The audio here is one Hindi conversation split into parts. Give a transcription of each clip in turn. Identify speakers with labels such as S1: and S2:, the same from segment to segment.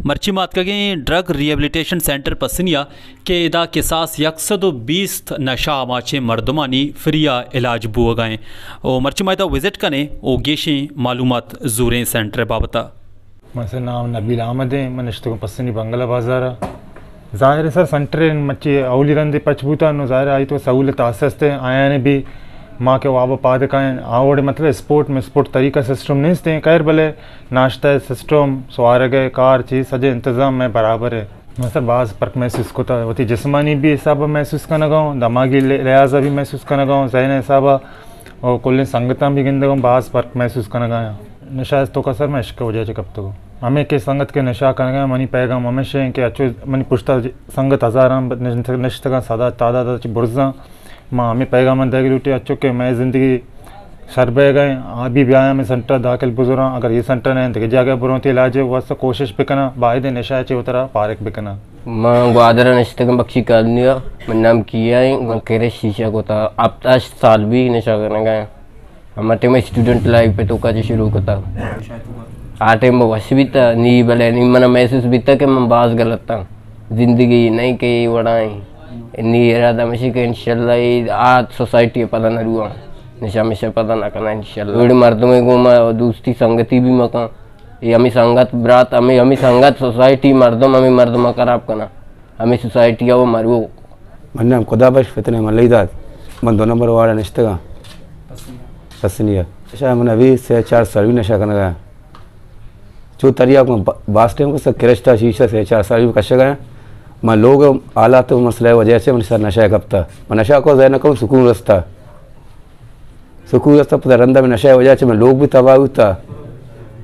S1: मर्ची मातकगे ड्रग रिहेबिलिटेशन सेंटर पसनिया के इदा किसास 120 नशा माचे मरदमानी फ्रिया इलाज बुआ गए और मर्ची माता विजिट कने ओ गेशे मालूमात जूरें सेंटर बाबता।
S2: मेरा नाम नबील अहमद है। मैं नश्तों पसनी बंगला बाज़ार ज़ाहिर है सर सेंटर मच्ची अवली रंदे पचबूता नो ज़ाहिर आई तो सहूलत आस्ते आया ने भी माँ के वाबा पाद का आवड़े मतलब स्पोर्ट तरीका सिस्टम नहीं थे खैर भले नाश्ता सिस्टम सवार गए कार चीज़ सजे इंतज़ाम में बराबर है। मैं सर बाज़ फ़र्क महसूस होता है वती जिस्मानी भी हिसाब महसूस करना गाऊँ दिमागी लिहाजा भी महसूस करना गाऊँ जहन हिसाब और कुल संगत भी गिंद गाऊँ बाज़ फ़र्क महसूस करना गाया नशा तो का सर मैं इश्क वजह कब तो हमें के संगत के नशा करना गया मनी पैगाम हमेशा के अच्छो मनी पुश्ता संगत हज़ारा नश्ता सादा तादाद बुर्जा माँ हमें पैगाम दे लूटे अच्छो के मैं ज़िंदगी शरबे गए अभी भी आया मैं सेंटर दाखिल बुजुरा अगर ये सेंटर नहीं तो जगह बुरों इलाज वैसा कोशिश भी करना बाहर नशा चे उतरा पार्क भी करना
S3: माँ ग्वादरा नशा का बख्शी कर लिया मैं नाम किया है केरे शीशा को था अब 10 साल भी नशा करने गए हमारे में स्टूडेंट लाइफ पे तो का शुरू होता आटे में वश भी था नहीं भले नहीं मना महसूस भी था कि मैं बाज गलत था जिंदगी नहीं कही बढ़ाई नहीं इरादा में कि इंशाल्लाह आज सोसाइटी पता न रुआ नशा में पता ना करना इंशाल्लाह बड़े मर्द में घूमा दोस्ती संगति भी मका ये हमें संगत ब्रात हमें संगत सोसाइटी मर्दम हमें मर्द में खराब करना हमें सोसाइटी वो मरवो
S4: मन्ना खुदा बश फितने मल्लीदात मन 2 नंबर वाला निश्तगा पसनिया नशा मन अभी से 4 साल भी नशा करना गया जो तरिया को बास टाइम को सब किरस्ता शीशा से 4 साल भी कशा गया मैं लोग आला तो मसला वजह से मैं सर नशा कपता मैं नशा को जहन करूँ सुकून रस्ता पता रंदा में नशा वजह से मैं लोग भी तबाह होता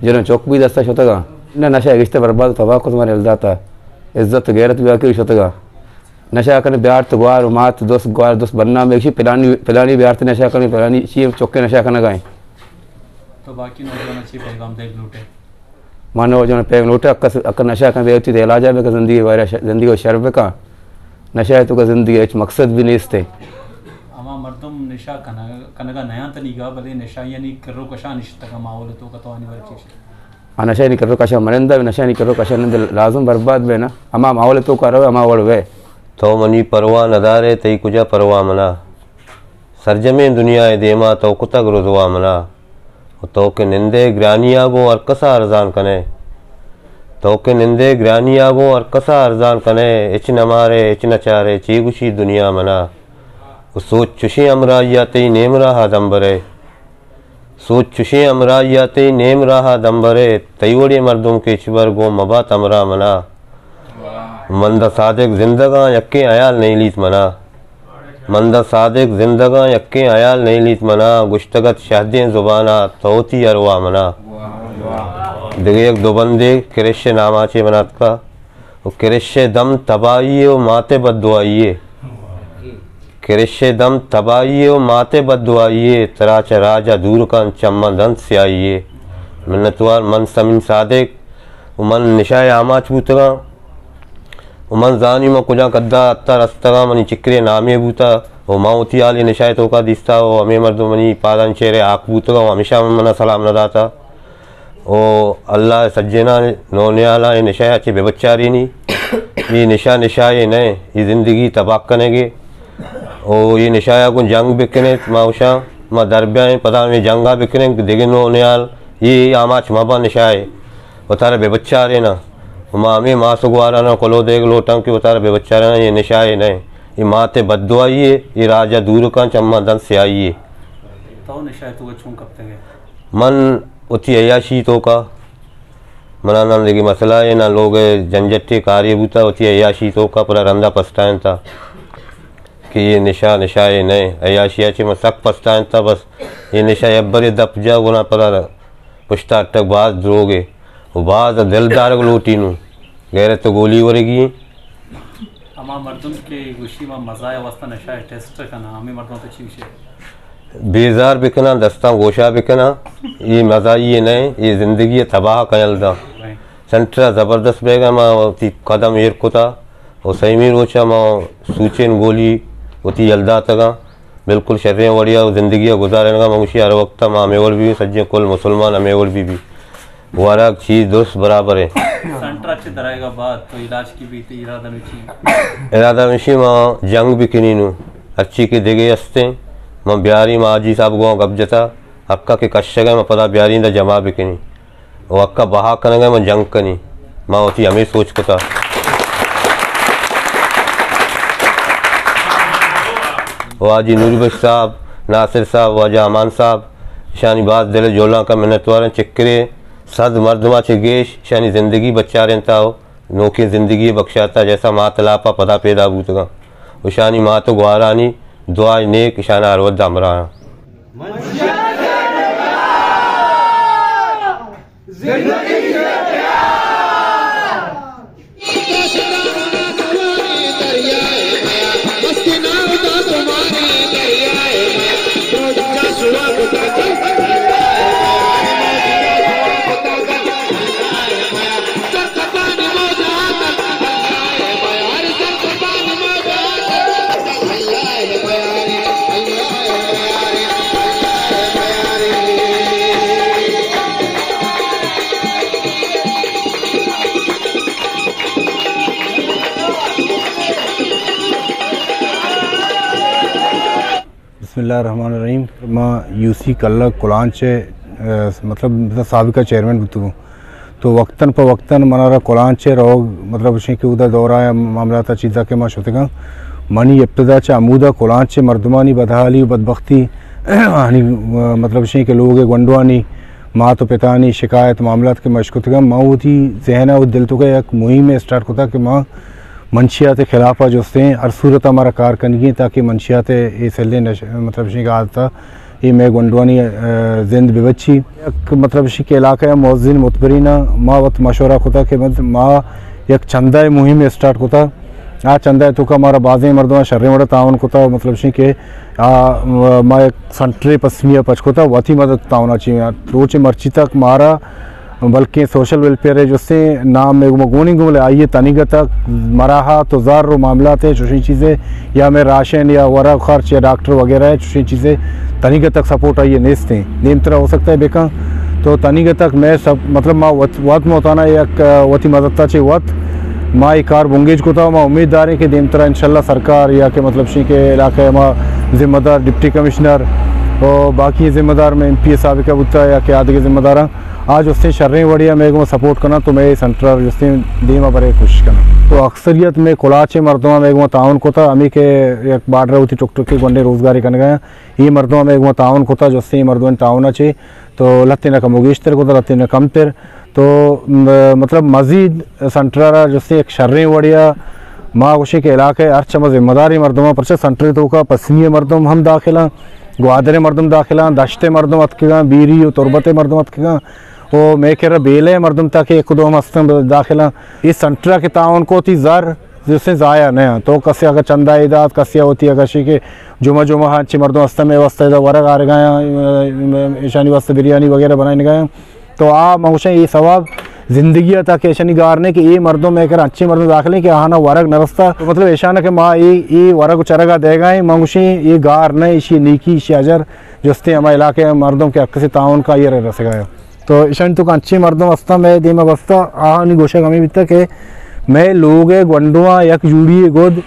S4: जिन्हें चौक भी दस्ता होता न नशा रिश्ते बर्बाद तबाह को तुम्हारे हल्दा था इज्जत गैरत भी आके होता नशा करने बिहार तो ग्वार मात दोस्त बनना में एक पिलानी बिहार से नशा करने पिलानी चाहिए चौके नशा करना गाएँ
S1: तो बाकी नौजवान अच्छी पैगाम दे लूटे
S4: मानो जो पैग लूटे अक्कर नशा कर होती तो इलाजा में का ज़िंदगी को शर्फ का नशा है तो का ज़िंदगी मकसद भी नहीं थे
S1: अमा मर्दम नशा कनगा नया तरीका भले नशा यानी करो कशा निश्चित का माहौल तो का तो आने वाली चीज़
S4: हाँ नशा नहीं करो कशा मरिंदा नशा नहीं करो कशा नंद लाजम बर्बाद बे ना अमा माहौल तो करो अमा वड़ वे
S5: तो मनी परवा नदारे तई कुजा परवा मना सरजमे दुनिया देमा तो कुतग रुजवा मना तो के निंदे ग्रानियागो और कसा अरजान कने तो के निंदे ग्रानियागो और कसा अरजान कने इच नमारे इच नचारे चीगुशी दुनिया मना सोच चुशी अमरायाते नेम रहा दम्बरे सोच चुशी अमरायाते नेम रहा दम्बरे तयोड़े मर्दों के चिबर गो मबा तमरा मना मंदा सादिक जिंदगा यक्के अयाल नहीं लीत मना मंदा सादिक जिंदगा यक्के अयाल नहीं लीत मना गुश्तगत शाहदें ज़ुबाना तोती अरवा मना दिगे एक दो बंदे किरश नामाचे मनात का वो किरश दम तबाइये व माते बदुआइये किरश दम तबाइये व माते बदुआइये तराच राजा दूर का चम्मा दंत से आइये मिन्नतवार मन समिन सादिक मन निशाए आमाच बूतगा उमन जानी में कुजा कद्दा अत्ता रस्तगा मनी चिक्रे नामे बूता वो माउती आली निशाए तो का दिस्ता वो हमें मर्दो मनी पादन चेहरे आक बूतगा हमेशा मना सलाम न दाता ओ अल्लाह सज्जना नोने आला ये निशाए अच्छे बेबच्चारी नहीं ये निशा ये नए ये ज़िंदगी तबाह करेंगे ओ ये निशाया को जंग बिकने माउशा माँ दरब्या पता में जंगा बिकने दिगे नोने आल ये आमाच माबा निशाए वो तारा बेबच्चारे ना माँ में माँ सुगवारा ना कोलो देख लोटा कि उतार बेबच्चा रहना ये निशाए नहीं ये माँ ते बदुआइए ये राजा दूर का चम्मा दंत से आइए
S1: तो निशाए तो अच्छों कब तक
S5: मन उती अयाशी तो का मना ना लेकिन मसला है ना लोग झंझटे कार्य बूता उती अयाशी तो का पूरा रंदा पछताएं था कि ये निशाए नहीं अयाशिया चे मैं सक पछताएं था बस ये निशा अब्बरे दप जा गुना पर पुश्ता अटक बाज द्रोगे वो बाज दिलदार लोटी नू गैरत तो गोली वरेगी
S1: अमा मर्दों के गुशी में मजा अवस्था नशा टेस्ट करना हमें मर्दों तो चीज़
S5: बेजार बिकना दस्ता गोशा बिकना ये मजा ये नहीं ये ज़िंदगी तबाह कयल दा सेंटर ज़बरदस्त बेगा माँ कदम एर कुता और सही में रोचा माँ सूचेन गोली होती यलदा तगा बिल्कुल शर्रें वड़िया ज़िंदगी गुजारने का मंगशी हर वक्त माँ मेवल भी सज्जे कुल मुसलमान अमेवल भी वरक चीज़ दुरुस्त बराबर है
S1: सेंटर अच्छी तरह बात तो इलाज की भी
S5: इरादा मिशी माँ जंग भी किनी नू अच्छी की दिगे हस्ते माँ ब्यारी माँ जी साहब गाँव गप जता अक्का के कश्य गए मैं पता ब्यारी दा जमा भी किनी वो अक्का बहा करने गए मैं जंग कनी माँ होती हमें सोच को था वाजी नूरी बख्श साहब नासिर साहब वाजा अमान साहब शानी बात दिल जोला का मिन्नतवार चिक्रे सद मर्दमा चिगेश शानी ज़िंदगी बच्चा रहता हो नौकी ज़िंदगी बख्शाता जैसा माँ तलापा पदा पैदा बूतगा उशानी माँ तो गुआरानी दुआ नेक शाना अरवद अमरा
S6: बिस्मिल्लाहिर्रहमानिर्रहीम। मां यूसी कल्ला कुलांचे मतलब साबिका चेयरमैन बुतू तो वक्तन पर वक्तन मनारा कुलांचे रोग मतलब उसी के उदा दौरा मामला था चीज़ा के माँ शुतगा मनी इब्तदा चा अमूदा कुलांचे मर्दमानी बदहाली बदबख्ती मतलब उसी के लोग गंडवानी माँ तो पितानी शिकायत मामला के मशकुतगा माँ थी जहना दिल तो का एक मुहिम स्टार्ट होता कि माँ मंशियात खिलाफा जो से हर सूरत हमारा कारकनगी ताकि मंशियात इसलिए मतलब इसी का आता ये मैं गंडवानी जिंद बेबच्ची मतलब इसी के इलाके मौजिन मुतबरीना माँ वत मशवरा होता कि माँ एक चंदा मुहिम स्टार्ट होता आ चंदा तो का हमारा बाज़ मर्दों शर्रे मड़ा तावन होता मतलब इसी के माँ एक संट्रे पसमिया पच होता वती मदद तावना चाहिए रोच मर्ची तक मारा बल्कि सोशल वेलफेयर है जिससे नाम में मगोनी गुमले आइए तनिग तक मराहा तो ज़ार मामला थे चुशी चीज़ें या मैं राशन या वरा खर्च या डॉक्टर वगैरह है चुशी चीज़ें तनिग तक सपोर्ट आइए नेस्त हैं नेम तरह हो सकता है बेका तो तनिग तक मैं सब मतलब माँ वत में होता एक वती मदद चे वत माँ एक कार बुंगेज को था माँ उम्मीदवार है कि देम तरह इंशाल्लाह सरकार या के मतलब शी के इलाके माँ ज़िम्मेदार डिप्टी कमिश्नर और बाकी ज़िम्मेदार में MP साबिका बुता या के आदि के ज़िम्मेदार आज उससे शर्रें बढ़िया मेरे को सपोर्ट करना तो मैं सेंटर जिससे दीमा पर कोशिश करना तो अक्सरियत में कुलाचे मर्दों में एक ताउन को था अमी के एक बाढ़ रही थी टुक टुक के गंडे रोजगारी करने गया ये मर्दों में एक ताउन को था जिससे मर्दों ने ताउन अच्छे तो लत्ती न कमोगेश तेर को था लत्ती न कम तेर तो मतलब मजीद सेंटर जिससे एक शर्रें बढ़िया माँ उसी के इलाके अर्च जिम्मेदारी मर्दों पर सेंटर तो का पसनीय मर्दों हम दाखिला ग्वादरे मर्दम दाखिला दश्ते मर्दम अतकेगा बीरी और तुरबते मर्दम अतकेगा वो मैं कह रहा बेले मर्दम तक एक दो मस्तम दाखिला इस संतरा के तावन को थी ज़र जिससे ज़ाया नहीं तो कस्य अगर चंदा इदात कस्य होती अगर शी के जुमा जुमा हाँ अच्छी मर्दम अस्त में वस्त वर्ग आ गया ईशानी वस्त बिरयानी वगैरह बनाने गए तो आ मऊशा ये सवाब ज़िंदगी था कि ऐशानी गारने कि ये मर्दों में कर अच्छे मर्दों दाखिले कि हाँ ना वर्ग नरस्ता तो मतलब ऐशाना के माँ ये वर्ग चरगा देगा ही मंगुशी ये गार न इसी नीकी इसी अजर जिससे हमारे इलाके मर्दों के अक्सी ताउन का ये रह सका तो ईशान तो अच्छे मर्दों वस्ता में दीमा बस्ता नहीं गोशा कमी बीता कि मैं लोग गंडुआ यक जूड़ी गोद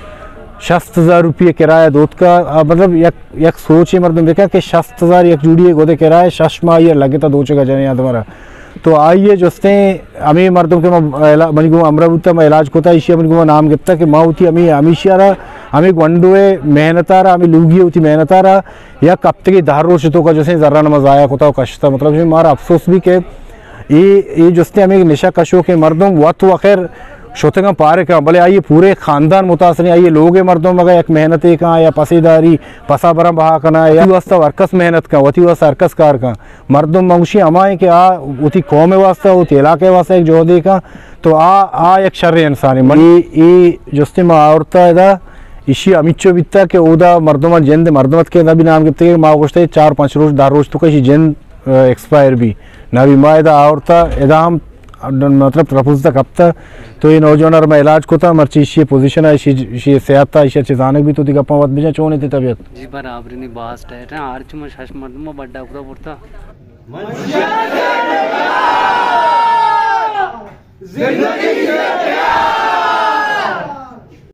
S6: 60,000 रुपये किराया दूध का मतलब एक सोच ही मर्दों देखा कि 60,000 एक जूड़ी गोदे किराया शशमा ये लगे था दो जगह जाने यहाँ तुम्हारा तो आइए जोस्ते अमी मर्दों के मनी गुमा अमरावती में इलाज कोता इसी मनी गुमा नाम गिफ्ता कि माँ होती अमी अमीशारा अमी गंडुए मेहनतारा अमी लूगी होती मेहनतारा या कब की धार रोशतों का जैसे ज़रा नमज आया कोता कश्ता मतलब मारा अफसोस भी के ये जोस्ते अमी निशा कशो के मर्दों वत वखैर शोतगा पारे का भले आइए पूरे ख़ानदान मुतासर आइए लोग मर्दों मगर एक मेहनती का या पसीदारी पसा बरम बहा करना या वास्ता वर्कस मेहनत का वती वास्ता अर्कस कार का मर्दों मंगशी अमाए कि आ उती कौम वास्ता उती इलाके वास्ता एक जोदे का तो आ एक शर्र इंसानी ये जोस्ते माँ औरता है इसी अमिचो बिता के उदा मर्दों जिंद मर्दमत के भी नाम के माँ गोश्ते 4-5 रोज 10 रोज तो कहीं जिंद एक्सपायर भी ना भी माँ इदा औरता इदा हम मतलब प्रपोज तक हफ्ता तो ये नौजवान में इलाज को था मर्ची इसी पोजीशन है इसी सेहत था इसी अच्छे जाने भी तो थी गप्पा बात भी चो नहीं थी तबीयत
S7: जी बराबर नहीं बास्ट है ना आर्च में शश मर्द में बड़ा पूरा पुरता जिंदगी से